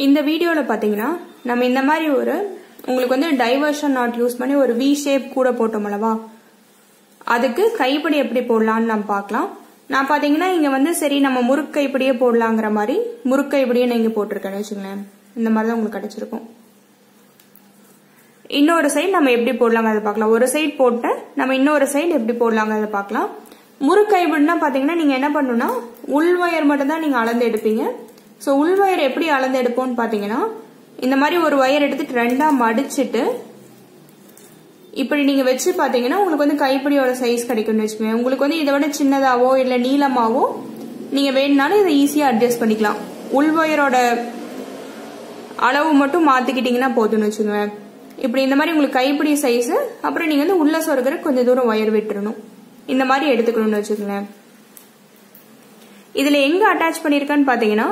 இந்த வீடியோல பாத்தீங்கன்னா நம்ம இந்த மாதிரி ஒரு உங்களுக்கு வந்து டைவர்ஷன் நாட் யூஸ் பண்ணி ஒரு வி ஷேப் கூட போட்டோம் அல்லவா, அதுக்கு கைப்பிடி எப்படி போடலாம்னு நம்ம பார்க்கலாம். நான் பாத்தீங்கன்னா இங்க வந்து சரி நம்ம முறுக்கு கைப்பிடியே போடலாங்கிற மாதிரி முறுக்கு கைப்பிடியே நான் இங்க போட்டிருக்கேன்னு வச்சுங்களேன். இந்த மாதிரி தான் உங்களுக்கு கிடைச்சிருக்கும். இன்னொரு சைடு நம்ம எப்படி போடலாங்க அதை பார்க்கலாம். ஒரு சைடு போட்டு நம்ம இன்னொரு சைடு எப்படி போடலாங்க அதை பார்க்கலாம். முறுக்கு கைப்பிடினா பாத்தீங்கன்னா நீங்க என்ன பண்ணணும்னா உள் வயர் மட்டும் தான் நீங்க அளந்து எடுப்பீங்க. சோ உள் வயர் எப்படி அளந்து எடுப்போம்னு பாத்தீங்கன்னா இந்த மாதிரி ஒரு வயர் எடுத்துட்டு ரெண்டா மடிச்சிட்டு இப்படி நீங்க வச்சு பாத்தீங்கன்னா உங்களுக்கு வந்து கைப்பிடியோட சைஸ் கிடைக்கும்னு வச்சுக்கோங்க. உங்களுக்கு வந்து இதை விட சின்னதாவோ இல்ல நீளமாவோ நீங்க வேணும்னாலும் இதை ஈஸியா அட்ஜஸ்ட் பண்ணிக்கலாம். உள் வயரோட அளவு மட்டும் மாத்திக்கிட்டீங்கன்னா போதும்னு வச்சுக்கோங்க. இப்படி இந்த மாதிரி உங்களுக்கு கைப்பிடி சைஸ், அப்புறம் நீங்க வந்து உள்ள சொருகிற கொஞ்சம் தூரம் வயர் விட்டுறணும். இந்த மாதிரி எடுத்துக்கணும்னு வச்சுக்கோங்க. இதுல எங்க அட்டாச் பண்ணிருக்கேன்னு பாத்தீங்கன்னா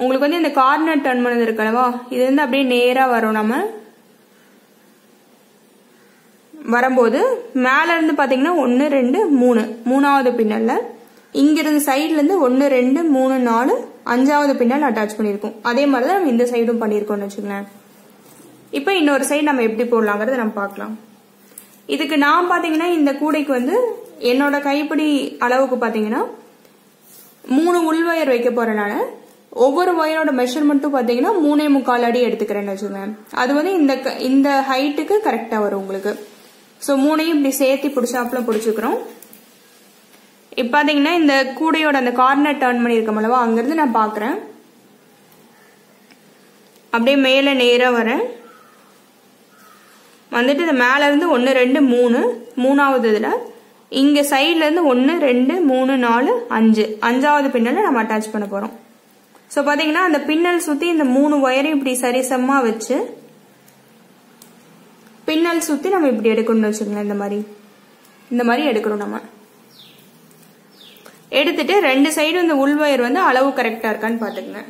உங்களுக்கு வந்து இந்த கார்னர் டர்ன் பண்ணது இருக்கலவா, இது வந்து அப்படியே நேரா வரும். நம்ம வரும்போது மேல இருந்து பாத்தீங்கன்னா 1 2 3 மூணாவது பின்னல்ல, இங்க இருந்து சைட்ல இருந்து 1 2 3 4 5வது பின்னல் அட்டாச் பண்ணிருக்கோம். அதே மாதிரிதான் நம்ம இந்த சைடும் பண்ணிருக்கோம்னு வச்சுக்கோங்களேன். இப்ப இன்னொரு சைடு நம்ம எப்படி போடலாங்கிறத நம்ம பார்க்கலாம். இதுக்கு நான் பாத்தீங்கன்னா இந்த கூடைக்கு வந்து என்னோட கைப்பிடி அளவுக்கு பாத்தீங்கன்னா 3 உள்வயர் வைக்க போறனால ஒவ்வொரு வயரோட மெஷர்மெண்ட்டும் பாத்தீங்கன்னா 3.25 அடி எடுத்துக்கிறேன்னு வச்சுக்கோங்க. அது வந்து இந்த ஹைட்டுக்கு கரெக்டா வரும் உங்களுக்கு. சோ 3ஐயும் இப்படி சேர்த்து பிடிச்சாப்புல பிடிச்சுக்கிறோம். இப்ப பாத்தீங்கன்னா இந்த கூடையோட அந்த கார்னர் டர்ன் பண்ணிருக்கோம் அல்லவா, அங்கிருந்து நான் பாக்குறேன். அப்படியே மேல நேரா வரேன். வந்துட்டு இந்த மேல இருந்து 1 2 3 மூணாவது இதுல இங்க சைட்ல இருந்து 1 2 3 4 5 5வது பின்னல நம்ம அட்டாச் பண்ண போறோம். சோ பாத்தீங்கன்னா அந்த பின்னல் சுத்தி இந்த 3 வயரையும் இப்படி சரிசமா வச்சு பின்னல் சுத்தி நம்ம இப்படி எடுக்கணும்னு வச்சுக்கோங்க. இந்த மாதிரி எடுக்கிறோம். நம்ம எடுத்துட்டு ரெண்டு சைடும் இந்த உள் வயர் வந்து அளவு கரெக்டா இருக்கான்னு பாத்துக்கங்க.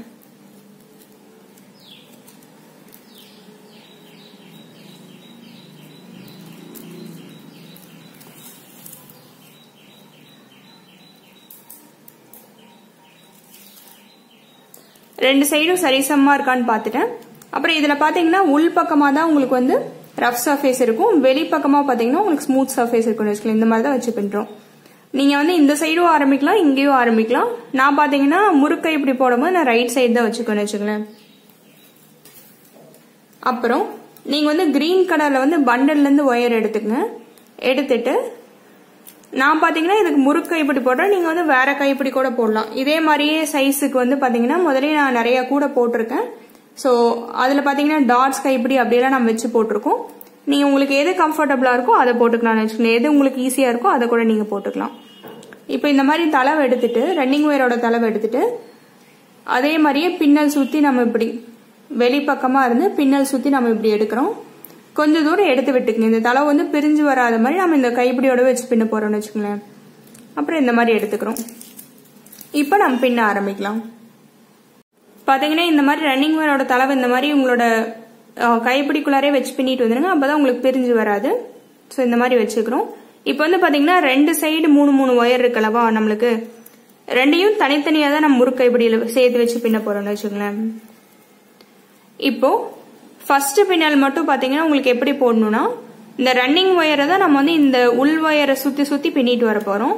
ரெண்டு சைடும் சரிசமா இருக்கான்னு பாத்துட்டேன். அப்புறம் இதுல பாத்தீங்கன்னா உள் பக்கமா தான் உங்களுக்கு வந்து ரஃப் சர்ஃபேஸ் இருக்கும், வெளி பக்கமா பாத்தீங்கன்னா உங்களுக்கு ஸ்மூத் சர்ஃபேஸ் இருக்கும்னு வச்சுக்கலாம். இந்த மாதிரி தான் வச்சு பின்றோம். நீங்க வந்து இந்த சைடும் ஆரம்பிக்கலாம், இங்கேயும் ஆரம்பிக்கலாம். நான் பாத்தீங்கன்னா முறுக்கை இப்படி போடும்போது நான் ரைட் சைடு தான் வச்சுக்கோன்னு வச்சுக்கலேன். அப்புறம் நீங்க வந்து கிரீன் கலர்ல வந்து பண்டல்ல இருந்து ஒயர் எடுத்துக்கங்க. எடுத்துட்டு நான் பாத்தீங்கன்னா இதுக்கு முறுக்கு கைப்பிடி போடுறேன், நீங்க வந்து வேற கைப்பிடி கூட போடலாம். இதே மாதிரியே சைஸுக்கு வந்து பாத்தீங்கன்னா முதல்ல நான் நிறைய கூட போட்டிருக்கேன். சோ அதுல பாத்தீங்கன்னா டாட்ஸ் கைப்பிடி அப்படியெல்லாம் நம்ம வச்சு போட்டிருக்கோம். நீங்க உங்களுக்கு எது கம்ஃபர்டபுளா இருக்கோ அதை போட்டுக்கலாம்னு வச்சுக்கோங்க. எது உங்களுக்கு ஈஸியா இருக்கோ அதை கூட நீங்க போட்டுக்கலாம். இப்ப இந்த மாதிரி தளவு எடுத்துட்டு ரன்னிங் ஒயரோட தளவு எடுத்துட்டு அதே மாதிரியே பின்னல் சுத்தி நம்ம இப்படி வெளிப்பக்கமா இருந்து பின்னல் சுத்தி நம்ம இப்படி எடுக்கிறோம். கொஞ்சம் தூரம் எடுத்து விட்டுக்குங்க. இந்த தளவு வந்து பிரிஞ்சு வராத மாதிரி நம்ம இந்த கைப்பிடியோட வச்சு பின்ன போறோம்னு வச்சுக்கோங்களேன். அப்புறம் இந்த மாதிரி எடுத்துக்கிறோம். இப்ப நம்ம பின்ன ஆரம்பிக்கலாம். பாத்தீங்கன்னா இந்த மாதிரி ரன்னிங் ஒயரோட தளவு இந்த மாதிரி உங்களோட கைப்பிடிக்குள்ளாரே வச்சு பின்னிட்டு வந்துருங்க. அப்பதான் உங்களுக்கு பிரிஞ்சு வராது. சோ இந்த மாதிரி வச்சுக்கிறோம். இப்ப வந்து பாத்தீங்கன்னா ரெண்டு சைடு 3 ஒயர் இருக்கலவா, நம்மளுக்கு ரெண்டையும் தனித்தனியா தான் நம்ம முறுக்கு கைப்பிடியில சேர்த்து வச்சு பின்ன போறோம்னு வச்சுக்கோங்களேன். இப்போ ஃபர்ஸ்ட் பின்னல் மட்டும் பாத்தீங்கன்னா உங்களுக்கு எப்படி போடணும்னா இந்த ரன்னிங் ஒயரை தான் நம்ம வந்து இந்த உள் ஒயரை சுத்தி சுத்தி பின்னிட்டு வர போறோம்.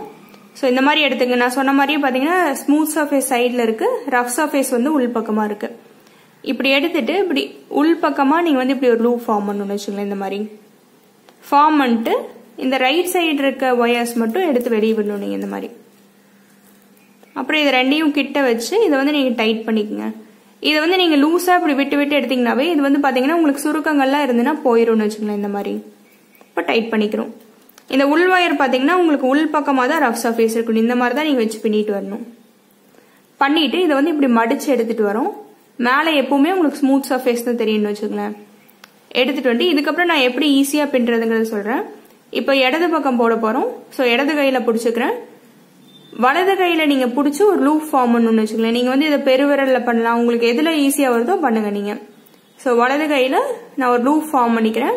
சோ இந்த மாதிரி எடுத்துங்க. நான் சொன்ன மாதிரியே பாத்தீங்கன்னா ஸ்மூத் சர்ஃபேஸ் சைட்ல இருக்கு, ரஃப் சர்ஃபேஸ் வந்து உள் பக்கமா இருக்கு. இப்படி எடுத்துட்டு இப்படி உள் பக்கமா நீங்க வந்து இப்படி ஒரு லூப் ஃபார்ம் பண்ணணும்னு வச்சுக்கோங்களேன். இந்த மாதிரி ஃபார்ம் பண்ணிட்டு இந்த ரைட் சைடு இருக்க ஒயர்ஸ் மட்டும் எடுத்து வெளியே விடணும் நீங்க இந்த மாதிரி. அப்புறம் இது ரெண்டையும் கிட்ட வச்சு இதை வந்து நீங்க டைட் பண்ணிக்கங்க. இதை வந்து நீங்க லூஸா இப்படி விட்டு விட்டு எடுத்தீங்கன்னாவே இது வந்து பாத்தீங்கன்னா உங்களுக்கு சுருக்கங்கள்லாம் இருந்துன்னா போயிரும்னு வச்சுக்கலாம். இந்த மாதிரி இப்ப டைட் பண்ணிக்கிறோம். இந்த உள் ஒயர் பாத்தீங்கன்னா உங்களுக்கு உள் பக்கமா தான் ரஃப் சர்ஃபேஸ் இருக்கணும். இந்த மாதிரி தான் நீங்க வச்சு பின்னிட்டு வரணும். பண்ணிட்டு இதை வந்து இப்படி மடிச்சு எடுத்துட்டு வரோம். மேல எப்பவுமே உங்களுக்கு ஸ்மூத் சர்ஃபேஸ் தான் தெரியும்னு வச்சுக்கலாம். எடுத்துட்டு வந்து இதுக்கப்புறம் நான் எப்படி ஈஸியா பின்றதுங்கிறத சொல்றேன். இப்ப இடது பக்கம் போட போறோம். சோ இடது கையில புடிச்சுக்கிறேன். வலது கையில நீங்க புடிச்சு ஒரு லூப் ஃபார்ம் பண்ணணும்னு வச்சுக்கலாம். நீங்க வந்து இதை பெருவிரல்ல பண்ணலாம், உங்களுக்கு எதுல ஈஸியா வருதோ பண்ணுங்க நீங்க. சோ வலது கையில நான் ஒரு லூப் ஃபார்ம் பண்ணிக்கிறேன்.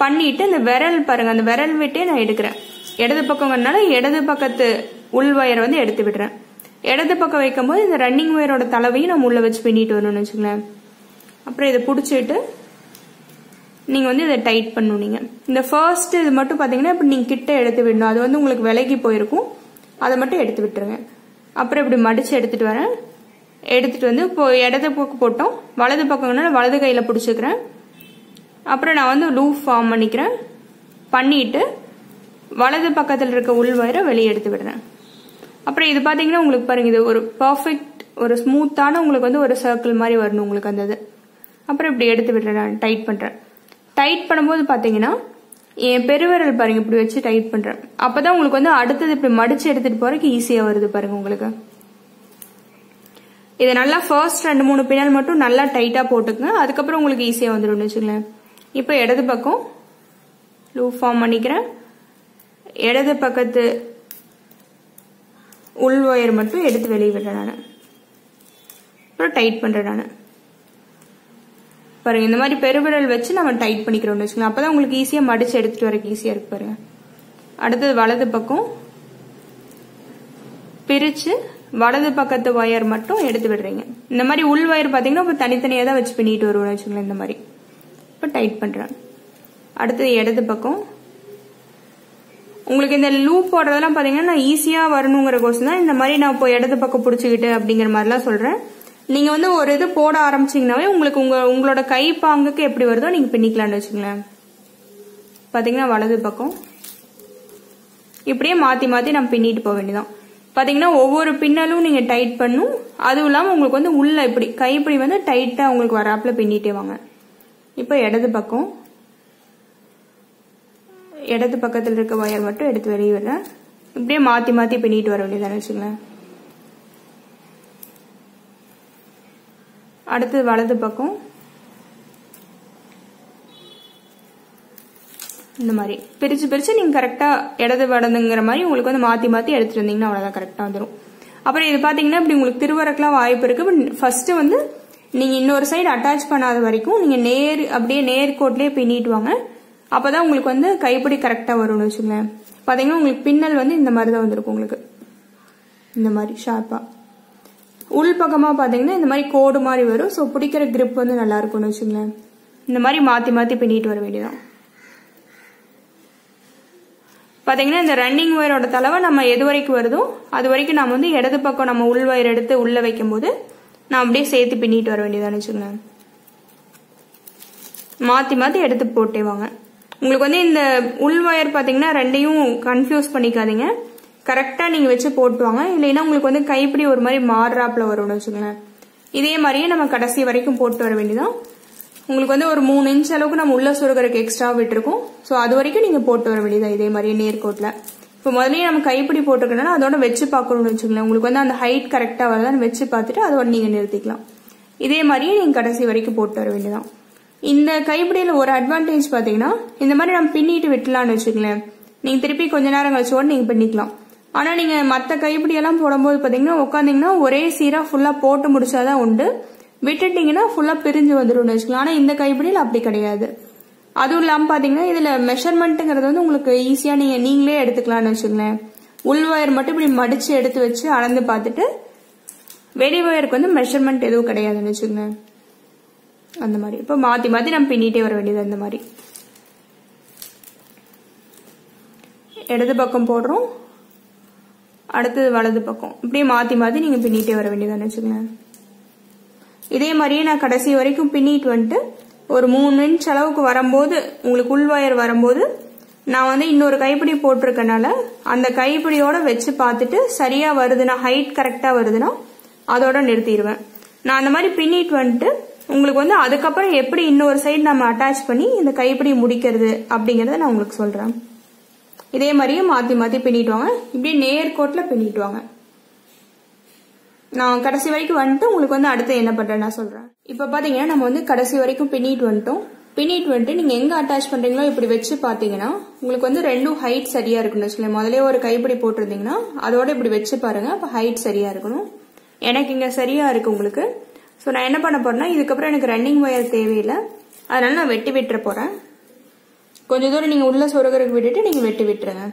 பண்ணிட்டு இந்த விரல் பாருங்க, அந்த விரல் விட்டே நான் எடுக்கிறேன். இடது பக்கம்னால இடது பக்கத்து உள் வயரை வந்து எடுத்து விடுறேன். இடது பக்கம் வைக்கும்போது இந்த ரன்னிங் ஒயரோட தளவையும் நம்ம உள்ள வச்சு பின்னிட்டு வரணும்னு வச்சுக்கலாம். அப்புறம் இதை பிடிச்சிட்டு நீங்க வந்து இதை டைட் பண்ணணும். நீங்க இந்த ஃபர்ஸ்ட் இது மட்டும் பாத்தீங்கன்னா இப்படி நீங்க கிட்ட எடுத்து விடணும். அது வந்து உங்களுக்கு விலகி போயிருக்கும், அதை மட்டும் எடுத்து விட்டுருங்க. அப்புறம் இப்படி மடிச்சு எடுத்துட்டு வரேன். எடுத்துட்டு வந்து இப்போ இடது பக்கம் போட்டோம், வலது பக்கம்னால வலது கையில பிடிச்சிக்கிறேன். அப்புறம் நான் வந்து லூப் ஃபார்ம் பண்ணிக்கிறேன். பண்ணிட்டு வலது பக்கத்தில் இருக்க உள் வயரை வெளியே எடுத்து விடுறேன். அப்புறம் இது பாத்தீங்கன்னா உங்களுக்கு பாருங்க, இது ஒரு பர்ஃபெக்ட் ஒரு ஸ்மூத்தான உங்களுக்கு வந்து ஒரு சர்க்கிள் மாதிரி வரணும் உங்களுக்கு அந்த இது. அப்புறம் இப்படி எடுத்து விடுறேன், நான் டைட் பண்றேன். டைட் பண்ணும்போது பாத்தீங்கன்னா என் பெருவிரல் பாருங்க இப்படி வச்சு டைட் பண்றேன். அப்பதான் உங்களுக்கு வந்து அடுத்தது இப்படி மடிச்சு எடுத்துட்டு போறதுக்கு ஈஸியா வருது பாருங்க உங்களுக்கு. இதை நல்லா ஃபர்ஸ்ட் 2-3 பின்னல் மட்டும் நல்லா டைட்டா போட்டுக்குங்க, அதுக்கப்புறம் உங்களுக்கு ஈஸியா வந்துடும் வச்சுங்களேன். இப்போ இடது பக்கம் லூப் ஃபார்ம் பண்ணிக்கிறேன். இடது பக்கத்து உள் ஒயர் மட்டும் எடுத்து வெளியே விடுறேன் நான். அப்புறம் டைட் பண்றேன் நான். பாருங்க இந்த மாதிரி பெருவிரல் வச்சு நம்ம டைட் பண்ணிக்கிறோம்னு வச்சுக்கலாம். அப்பதான் உங்களுக்கு ஈஸியா மடிச்சு எடுத்துட்டு வரக்கு ஈஸியா இருக்கு பாருங்க. அடுத்தது வலது பக்கம் பிரிச்சு வலது பக்கத்து ஒயர் மட்டும் எடுத்து விடுறீங்க. இந்த மாதிரி உள் ஒயர் பாத்தீங்கன்னா இப்ப தனித்தனியா தான் வச்சு பின்னிட்டு வருவோம்னு வச்சுக்கலாம். இந்த மாதிரி இப்ப டைட் பண்றேன். அடுத்தது இடது பக்கம். உங்களுக்கு இந்த லூப் போடுறதெல்லாம் பாத்தீங்கன்னா நான் ஈஸியா வரணுங்கிற கோசம் தான் இந்த மாதிரி நான் இப்போ இடது பக்கம் பிடிச்சிக்கிட்டு அப்படிங்கிற மாதிரிலாம் சொல்றேன். நீங்க வந்து ஒரு இது போட ஆரம்பிச்சீங்கன்னாவே உங்களுக்கு உங்களோட கை பாங்குக்கு எப்படி வருதோ நீங்க பின்னிக்கலாம்னு வச்சுங்களேன். பாத்தீங்கன்னா வலது பக்கம் இப்படியே மாத்தி மாத்தி நம்ம பின்னிட்டு போக வேண்டியதான். பாத்தீங்கன்னா ஒவ்வொரு பின்னலும் நீங்க டைட் பண்ணும், அதுவும் இல்லாம உங்களுக்கு வந்து உள்ள இப்படி கைப்பிடி வந்து டைட்டா உங்களுக்கு வராப்புல பின்னிட்டே வாங்க. இப்ப இடது பக்கம் இடது பக்கத்தில் இருக்க ஒயர் மட்டும் எடுத்து வெளியே விடுறேன். இப்படியே மாத்தி மாத்தி பின்னிட்டு வர வேண்டியதானு வச்சுங்களேன். அடுத்து வலது பக்கம் இந்த மாதிரி பிரிச்சு பிரிச்சு நீங்க கரெக்டா இடது வலதுங்கிற மாதிரி உங்களுக்கு வந்து மாத்தி மாத்தி எடுத்துட்டு வந்தீங்கன்னா அவ்வளவுதான் கரெக்டா வந்துடும். அப்புறம் இது பாத்தீங்கன்னா இப்படி உங்களுக்கு திருவரக்கெல்லாம் வாய்ப்பு இருக்கு. ஃபர்ஸ்ட் வந்து நீங்க இன்னொரு சைடு அட்டாச் பண்ணாத வரைக்கும் நீங்க அப்படியே நேர்கோட்லயே பின்னிட்டு வாங்க. அப்பதான் உங்களுக்கு வந்து கைப்பிடி கரெக்டா வரும்னு வச்சுங்களேன். பாத்தீங்கன்னா உங்களுக்கு பின்னல் வந்து இந்த மாதிரி தான் வந்திருக்கும் உங்களுக்கு, இந்த மாதிரி ஷார்ப்பா. உள் பக்கமா பாத்தீங்கன்னா இந்த மாதிரி கோடு மாதிரி வரும். சோ பிடிக்கிற கிரிப் வந்து நல்லா இருக்கும்னு வச்சுங்களேன். இந்த மாதிரி மாத்தி மாத்தி பின்னிட்டு வர வேண்டியதான். பாத்தீங்கன்னா இந்த ரன்னிங் ஒயரோட தலைவை நம்ம எது வரைக்கும் வருதோ அது வரைக்கும் நம்ம வந்து இடது பக்கம் நம்ம உள் ஒயர் எடுத்து உள்ள வைக்கும் போது நான் அப்படியே சேர்த்து பின்னிட்டு வர வேண்டியதான்னு வச்சுங்களேன். மாத்தி மாத்தி எடுத்து போட்டே வாங்க. உங்களுக்கு வந்து இந்த உள் ஒயர் பாத்தீங்கன்னா ரெண்டையும் கன்ஃபியூஸ் பண்ணிக்காதீங்க, கரெக்டா நீங்க வச்சு போட்டுவாங்க. இல்லைன்னா உங்களுக்கு வந்து கைப்பிடி ஒரு மாதிரி மாறுறாப்புல வரும்னு வச்சுங்களேன். இதே மாதிரியே நம்ம கடைசி வரைக்கும் போட்டு வர வேண்டியதான். உங்களுக்கு வந்து ஒரு 3 இன்ச் அளவுக்கு நம்ம உள்ள சுருகருக்கு எக்ஸ்ட்ரா விட்டுருக்கோம். சோ அது வரைக்கும் நீங்க போட்டு வர வேண்டியதான் இதே மாதிரியே நேர்கோட்ல. இப்போ முதல்லயே நம்ம கைப்பிடி போட்டுக்கணும்னா அதோட வச்சு பார்க்கணும்னு வச்சுக்கலாம். உங்களுக்கு வந்து அந்த ஹைட் கரெக்டா வருதான்னு வச்சு பார்த்துட்டு அதோட நீங்க நிறுத்திக்கலாம். இதே மாதிரியே நீங்க கடைசி வரைக்கும் போட்டு வர வேண்டியதான். இந்த கைப்பிடியில ஒரு அட்வான்டேஜ் பாத்தீங்கன்னா இந்த மாதிரி நம்ம பின்னிட்டு விட்டுலாம்னு வச்சுக்கலேன், நீங்க திருப்பி கொஞ்ச நேரம் கழிச்சோட நீங்க பின்னிக்கலாம். ஆனா நீங்க மத்த கைப்பிடி எல்லாம் போடும்போது பாத்தீங்கன்னா உட்காந்தீங்கன்னா ஒரே சீரா ஃபுல்லா போட்டு முடிச்சாதான் உண்டு, விட்டுட்டீங்கன்னா ஃபுல்லா பிரிஞ்சு வந்துடும் வச்சுக்கலாம். ஆனா இந்த கைப்பிடியில அப்படி கிடையாது. அதுவும் இல்லாம பாத்தீங்கன்னா இதுல மெஷர்மெண்ட்ங்கிறது வந்து உங்களுக்கு ஈஸியா நீங்களே எடுத்துக்கலாம்னு வச்சுக்கலேன். உள் ஒயர் மட்டும் இப்படி மடிச்சு எடுத்து வச்சு அளந்து பார்த்துட்டு வெளி ஒயருக்கு வந்து மெஷர்மெண்ட் எதுவும் கிடையாதுன்னு வச்சுக்கலேன். அந்த மாதிரி இப்ப மாத்தி மாத்தி நம்ம பின்னிட்டே வர வேண்டியது. அந்த மாதிரி இடது பக்கம் போடுறோம், அடுத்தது வலது பக்கம், இப்படியே மாத்தி மாத்தி நீங்க பின்னிட்டே வர வேண்டியதான்னு வச்சுக்கலேன். இதே மாதிரியே நான் கடைசி வரைக்கும் பின்னிட்டு வந்துட்டு ஒரு 3 இன்ச் அளவுக்கு வரும்போது உங்களுக்கு உள் ஒயர் வரும்போது நான் வந்து இன்னொரு கைப்பிடி போட்டிருக்கனால அந்த கைப்பிடியோட வச்சு பார்த்துட்டு சரியா வருதுன்னா ஹைட் கரெக்டா வருதுன்னா அதோட நிறுத்திடுவேன். நான் அந்த மாதிரி பின்னிட்டு வந்துட்டு உங்களுக்கு வந்து அதுக்கப்புறம் எப்படி இன்னொரு சைடு நம்ம அட்டாச் பண்ணி இந்த கைப்பிடி முடிக்கிறது அப்படிங்கறத நான் உங்களுக்கு சொல்றேன். இதே மாதிரியே மாத்தி மாத்தி பின்னிட்டு வாங்க, இப்படியே நேர்கோட்ல பின்னிட்டு வாங்க. நான் கடைசி வரைக்கும் வந்துட்டு உங்களுக்கு வந்து அடுத்து என்ன பண்றேன் நான் சொல்றேன். இப்ப பாத்தீங்கன்னா நம்ம வந்து கடைசி வரைக்கும் பின்னிட்டு வந்துட்டோம். பின்னிட்டு வந்துட்டு நீங்க எங்க அட்டாச் பண்றீங்களோ இப்படி வச்சு பாத்தீங்கன்னா உங்களுக்கு வந்து ரெண்டும் ஹைட் சரியா இருக்கணும் வச்சுக்கோங்க. முதலே ஒரு கைப்பிடி போட்டிருந்தீங்கன்னா அதோட இப்படி வச்சு பாருங்க, அப்ப ஹைட் சரியா இருக்கணும். எனக்கு இங்க சரியா இருக்கு உங்களுக்கு. சோ நான் என்ன பண்ண போறேன்னா இதுக்கப்புறம் எனக்கு ரன்னிங் ஒயர் தேவையில்லை, அதனால நான் வெட்டி விட்டுற போறேன். கொஞ்ச தூரம் நீங்க உள்ள சொருகருக்கு விட்டுட்டு நீங்க வெட்டி விட்டுருங்க.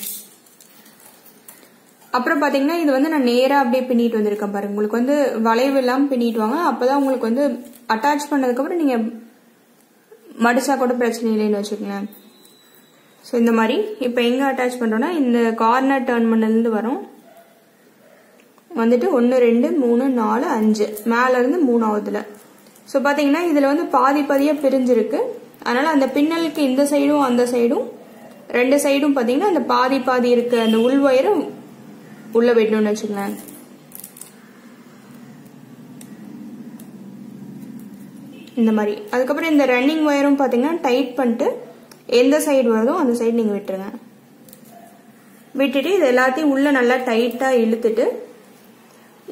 அப்புறம் பாத்தீங்கன்னா இது வந்து நான் நேரா அப்படியே பின்னிட்டு வந்திருக்கேன் பாருங்க. உங்களுக்கு வந்து வளைவு எல்லாம் பின்னிட்டு வாங்க, அப்பதான் உங்களுக்கு வந்து அட்டாச் பண்ணதுக்கு அப்புறம் நீங்க மடிச்சா கூட பிரச்சனை இல்லைன்னு வச்சுக்கோங்களேன். ஸோ இந்த மாதிரி இப்போ எங்க அட்டாச் பண்றோம்னா இந்த கார்னர் டர்ன் பண்ணதுல வரும் வந்துட்டு 1 2 3 4 5 மேல இருந்து 3ஆவதுல. ஸோ பாத்தீங்கன்னா இதுல வந்து பாதி பாதியா பிரிஞ்சிருக்கு. அதனால அந்த பின்னலுக்கு இந்த சைடும் அந்த சைடும் 2 சைடும் பாத்தீங்கன்னா அந்த பாதி பாதி இருக்கு அந்த உள் வயரும் உள்ள விடணும்னு வச்சுக்கோங்களேன். இந்த மாதிரி அதுக்கப்புறம் இந்த ரன்னிங் வயரும் பாத்தீங்கன்னா டைட் பண்ணிட்டு எந்த சைடு வருதோ அந்த சைடு நீங்க விட்டுருங்க. விட்டுட்டு இது எல்லாத்தையும் உள்ள நல்லா டைட்டா இழுத்துட்டு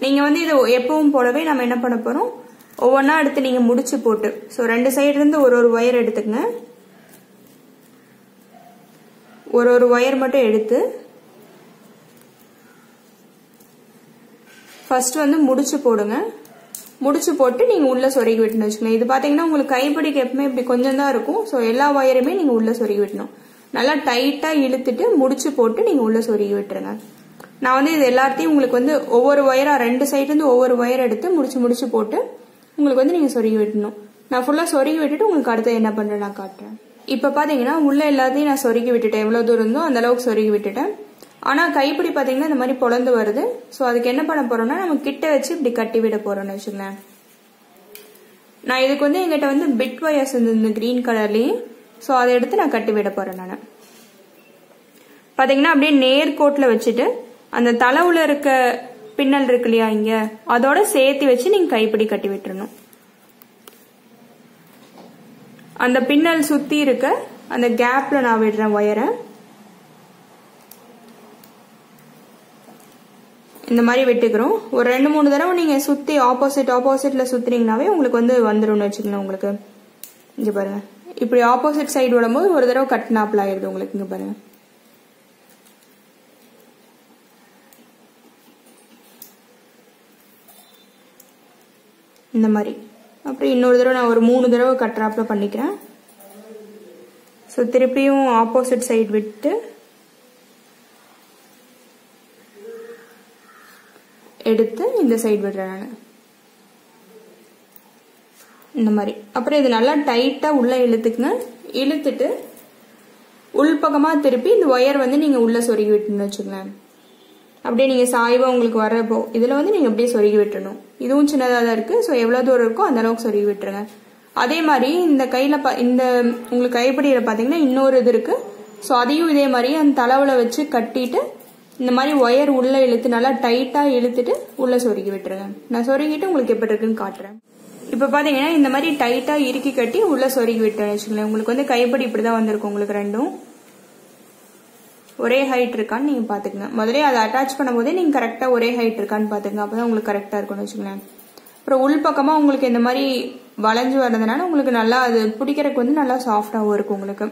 நீங்க வந்து இது எப்பவும் போலவே நம்ம என்ன பண்ண போறோம், ஒவ்வொன்னா எடுத்து நீங்க முடிச்சு போட்டு ஸோ 2 சைடு இருந்து ஒரு வயர் எடுத்துக்கங்க. ஒரு வயர் மட்டும் எடுத்து ஃபர்ஸ்ட் வந்து முடிச்சு போடுங்க. முடிச்சு போட்டு நீங்க உள்ள சொருகி விட்டுன்னு வச்சுக்கோங்க. இது பாத்தீங்கன்னா உங்களுக்கு கைப்பிடிக்கு எப்பவுமே இப்படி கொஞ்சம் தான் இருக்கும். ஸோ எல்லா வயருமே நீங்க உள்ள சொருகி விட்டணும். நல்லா டைட்டா இழுத்துட்டு முடிச்சு போட்டு நீங்க உள்ள சொருகி விட்டுருங்க. நான் வந்து இது எல்லாத்தையும் உங்களுக்கு வந்து ஒவ்வொரு வயரா 2 சைடு இருந்து ஒவ்வொரு வயர் எடுத்து முடிச்சு போட்டு உங்களுக்கு வந்து நீங்க சொருகி விட்டணும். நான் ஃபுல்லா சொருகி விட்டுட்டு உங்களுக்கு அடுத்து என்ன பண்றேன் நான் காட்டுறேன். இப்ப பாத்தீங்கன்னா உள்ள எல்லாத்தையும் நான் சொருகி விட்டுட்டேன். எவ்வளவு தூரம் இருந்தோ அந்த அளவுக்கு சொருகி விட்டுட்டேன். ஆனா கைப்பிடி பாத்தீங்கன்னா இந்த மாதிரி பொழந்து வருது. சோ அதுக்கு என்ன பண்ண போறோம்னா நம்ம கிட்ட வச்சு இப்படி கட்டி விட போறோம்னு வச்சுக்கோங்களேன். நான் இதுக்கு வந்து எங்கிட்ட வந்து பிட் வயர்ஸ் இந்த கிரீன் கலர்லயே சோ அதை எடுத்து நான் கட்டி விட போறேன். நான் பாத்தீங்கன்னா அப்படியே நேர்கோட்ல வச்சுட்டு அந்த தளவுல இருக்க பின்னல் இருக்கு இல்லையா இங்க அதோட சேர்த்து வச்சு நீங்க கைப்பிடி கட்டி விட்டுறணும். அந்த பின்னல் சுத்தி இருக்க அந்த கேப்ல நான் விடுறேன் வயரை. இந்த மாதிரி வெட்டுக்கிறோம். ஒரு 2-3 தடவை நீங்க சுத்தி ஆப்போசிட்ல சுத்துறீங்கனாவே உங்களுக்கு வந்து வந்துடும் வச்சுக்கணும். உங்களுக்கு இங்க பாருங்க இப்படி ஆப்போசிட் சைடு விடும்போது ஒரு தடவை கட்டினாப்ல ஆயிடுது உங்களுக்கு. இங்க பாருங்க இந்த மாதிரி. அப்புறம் இன்னொரு தடவை நான் ஒரு 3 தடவை கட்டுறாப்ல பண்ணிக்கிறேன். ஸோ திருப்பியும் ஆப்போசிட் சைடு விட்டு எடுத்து இந்த சைடு விடுறேன் நான் இந்த மாதிரி. அப்புறம் இது நல்லா டைட்டா உள்ள இழுத்துக்குங்க. இழுத்துட்டு உள்பக்கமா திருப்பி இந்த ஒயர் வந்து நீங்க உள்ள சொருகி விட்டுன்னு வச்சுக்கோங்களேன். அப்படியே நீங்க சாய்வா உங்களுக்கு வரப்போ இதுல வந்து நீங்க அப்படியே சொருகி விட்டுணும். இதுவும் சின்னதா தான் இருக்கு. ஸோ எவ்வளவு தூரம் இருக்கோ அந்த அளவுக்கு சொருகி விட்டுருங்க. அதே மாதிரி இந்த கையில இந்த உங்களுக்கு கைப்பிடியில பாத்தீங்கன்னா இன்னொரு இது இருக்கு. ஸோ அதையும் இதே மாதிரி அந்த தளவுல வச்சு கட்டிட்டு இந்த மாதிரி ஒயர் உள்ள இழுத்து நல்லா டைட்டா இழுத்துட்டு உள்ள சொருகி விட்டுருங்க. நான் சொருகிட்டு உங்களுக்கு எப்படி இருக்குன்னு காட்டுறேன். இப்ப பாத்தீங்கன்னா இந்த மாதிரி டைட்டா இறுக்கி கட்டி உள்ள சொருகி விட்டேன்னு வச்சுக்கோங்களேன். உங்களுக்கு வந்து கைப்பிடி இப்படிதான் வந்திருக்கும். உங்களுக்கு ரெண்டும் ஒரே ஹைட் இருக்கான்னு நீங்க பாத்துக்கங்க. முதலே அதை அட்டாச் பண்ணும் போதே நீங்க கரெக்டா ஒரே ஹைட் இருக்கான்னு பாத்துக்கங்க. அப்பதான் உங்களுக்கு கரெக்டா இருக்கும்னு வச்சுக்கோங்களேன். அப்புறம் உள் பக்கமா உங்களுக்கு இந்த மாதிரி வளைஞ்சு வர்றதுனால உங்களுக்கு நல்லா அது பிடிக்கிறதுக்கு வந்து நல்லா சாஃப்டாவும் இருக்கும் உங்களுக்கு.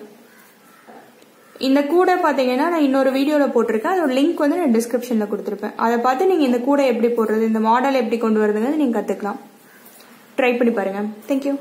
இந்த கூடை பாத்தீங்கன்னா நான் இன்னொரு வீடியோல போட்டிருக்கேன். அதோட லிங்க் வந்து நான் டிஸ்கிரிப்ஷன்ல கொடுத்துருப்பேன். அதை பார்த்து நீங்க இந்த கூடை எப்படி போடுறது, இந்த மாடல் எப்படி கொண்டு வரதுங்கிறது நீங்க கத்துக்கலாம். ட்ரை பண்ணி பாருங்க. தேங்க்யூ.